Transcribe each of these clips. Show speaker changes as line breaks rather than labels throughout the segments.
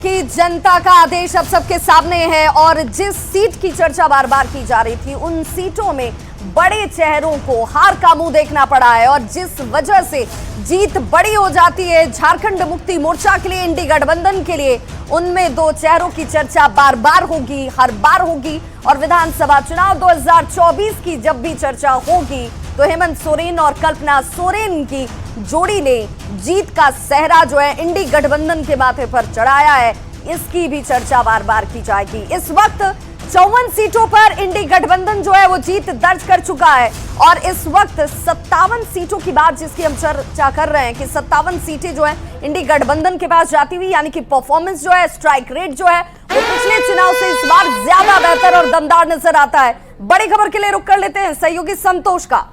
कि जनता का आदेश अब सबके सामने है और जिस सीट की चर्चा बार बार की जा रही थी उन सीटों में बड़े चेहरों को हार का मुंह देखना पड़ा है और जिस वजह से जीत बड़ी हो जाती है झारखंड मुक्ति मोर्चा के लिए, इंडी गठबंधन के लिए, उनमें दो चेहरों की चर्चा बार बार होगी, हर बार होगी। और विधानसभा चुनाव 2024 की जब भी चर्चा होगी तो हेमंत सोरेन और कल्पना सोरेन की जोड़ी ने जीत का सेहरा जो है इंडी गठबंधन के माथे पर चढ़ाया है, इसकी भी चर्चा बार बार की जाएगी। इस वक्त 54 सीटों पर इंडी गठबंधन जो है वो जीत दर्ज कर चुका है और इस वक्त 57 सीटों की बात जिसकी हम चर्चा कर रहे हैं कि 57 सीटें जो है इंडी गठबंधन के पास जाती हुई, यानी कि परफॉर्मेंस जो है, स्ट्राइक रेट जो है वो पिछले चुनाव से इस बार ज्यादा बेहतर और दमदार नजर आता है। बड़ी खबर के लिए रुख कर लेते हैं सहयोगी संतोष का।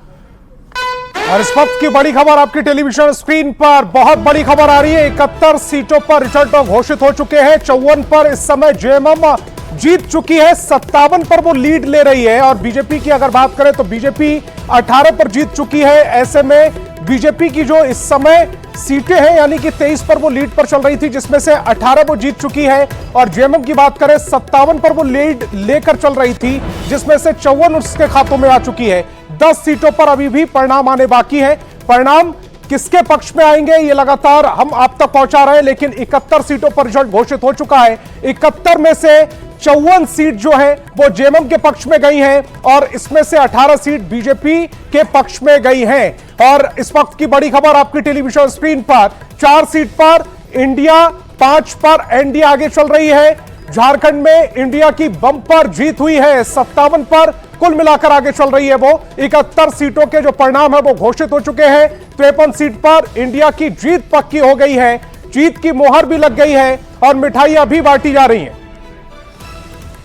और इस वक्त की बड़ी खबर आपकी टेलीविजन स्क्रीन पर बहुत बड़ी खबर आ रही है। 71 सीटों पर रिजल्ट घोषित हो चुके हैं। 54 पर इस समय जेएमएम जीत चुकी है, 57 पर वो लीड ले रही है। और बीजेपी की अगर बात करें तो बीजेपी 18 पर जीत चुकी है। ऐसे में बीजेपी की जो इस समय सीटें हैं यानी कि 23 पर वो लीड पर चल रही थी, जिसमें से 18 वो जीत चुकी है। और जेएमएम की बात करें 57 पर वो लीड लेकर चल रही थी, जिसमें से 54 उसके खातों में आ चुकी है। 10 सीटों पर अभी भी परिणाम आने बाकी है। परिणाम किसके पक्ष में आएंगे ये लगातार हम आप तक पहुंचा रहे हैं, लेकिन 71 सीटों पर रिजल्ट घोषित हो चुका है। 71 में से 54 सीट जो है वो जेएमएम के पक्ष में गई हैं और इसमें से 18 सीट बीजेपी के पक्ष में गई हैं। और इस वक्त की बड़ी खबर आपकी टेलीविजन स्क्रीन पर 4 सीट पर इंडिया, 5 पर एनडीए आगे चल रही है। झारखंड में इंडिया की बम्पर जीत हुई है, 57 पर कुल मिलाकर आगे चल रही है वो। 71 सीटों के जो परिणाम है वो घोषित हो चुके हैं। 53 सीट पर इंडिया की जीत पक्की हो गई है, जीत की मोहर भी लग गई है और मिठाइयां भी बांटी जा रही हैं।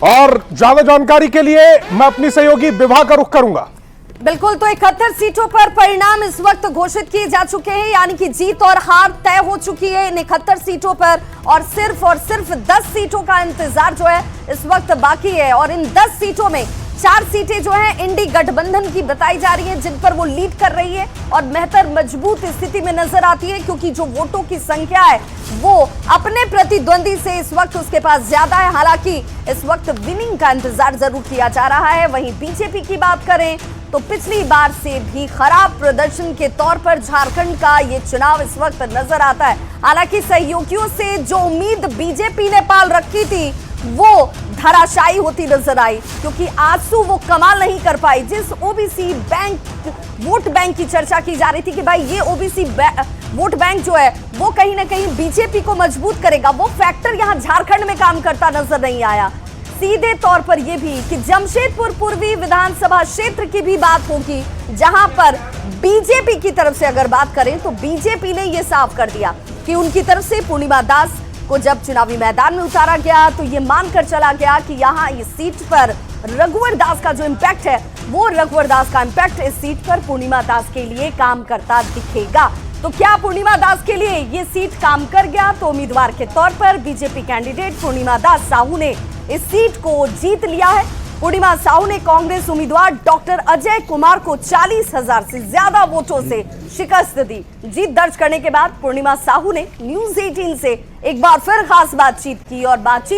और ज्यादा जानकारी के लिए मैं अपनी सहयोगी विभा का रुख करूंगा।
बिल्कुल, तो 71 सीटों पर परिणाम इस वक्त घोषित किए जा चुके हैं, यानी कि जीत और हार तय हो चुकी है इन 71 सीटों पर और सिर्फ 10 सीटों का इंतजार जो है इस वक्त बाकी है। और इन 10 सीटों में 4 सीटें जो हैं इंडी गठबंधन की बताई जा रही हैं, जिन पर वो लीड कर रही है और बेहतर मजबूत स्थिति में नजर आती है, क्योंकि जो वोटों की संख्या है वो अपने प्रतिद्वंदी से इस वक्त उसके पास ज्यादा है। हालांकि इस वक्त विनिंग का इंतजार जरूर किया जा रहा है। वहीं बीजेपी की बात करें तो पिछली बार से भी खराब प्रदर्शन के तौर पर झारखंड का ये चुनाव इस वक्त नजर आता है। हालांकि सहयोगियों से जो उम्मीद बीजेपी ने पाल रखी थी वो धराशायी होती नजर आई, क्योंकि आंसू वो कमाल नहीं कर पाई। जिस ओबीसी बैंक, वोट बैंक की चर्चा की जा रही थी कि भाई ये ओबीसी वोट बैंक जो है वो कहीं ना कहीं बीजेपी को मजबूत करेगा, वो फैक्टर यहां झारखंड में काम करता नजर नहीं आया। सीधे तौर पर यह भी कि जमशेदपुर पूर्वी विधानसभा क्षेत्र की भी बात होगी, जहां पर बीजेपी की तरफ से अगर बात करें तो बीजेपी ने यह साफ कर दिया कि उनकी तरफ से पूर्णिमा दास को जब चुनावी मैदान में उतारा गया तो ये मानकर चला गया कि यहाँ इस सीट पर रघुवर दास का जो इंपैक्ट है वो रघुवर दास का इंपैक्ट इस सीट पर पूर्णिमा दास के लिए काम करता दिखेगा। तो क्या पूर्णिमा दास के लिए ये सीट काम कर गया? तो उम्मीदवार के तौर पर बीजेपी कैंडिडेट पूर्णिमा दास साहू ने इस सीट को जीत लिया है। पूर्णिमा साहू ने कांग्रेस उम्मीदवार डॉक्टर अजय कुमार को 40,000 से ज्यादा वोटों से शिकस्त दी। जीत दर्ज करने के बाद पूर्णिमा साहू ने न्यूज़ 18 से एक बार फिर खास बातचीत की और बातचीत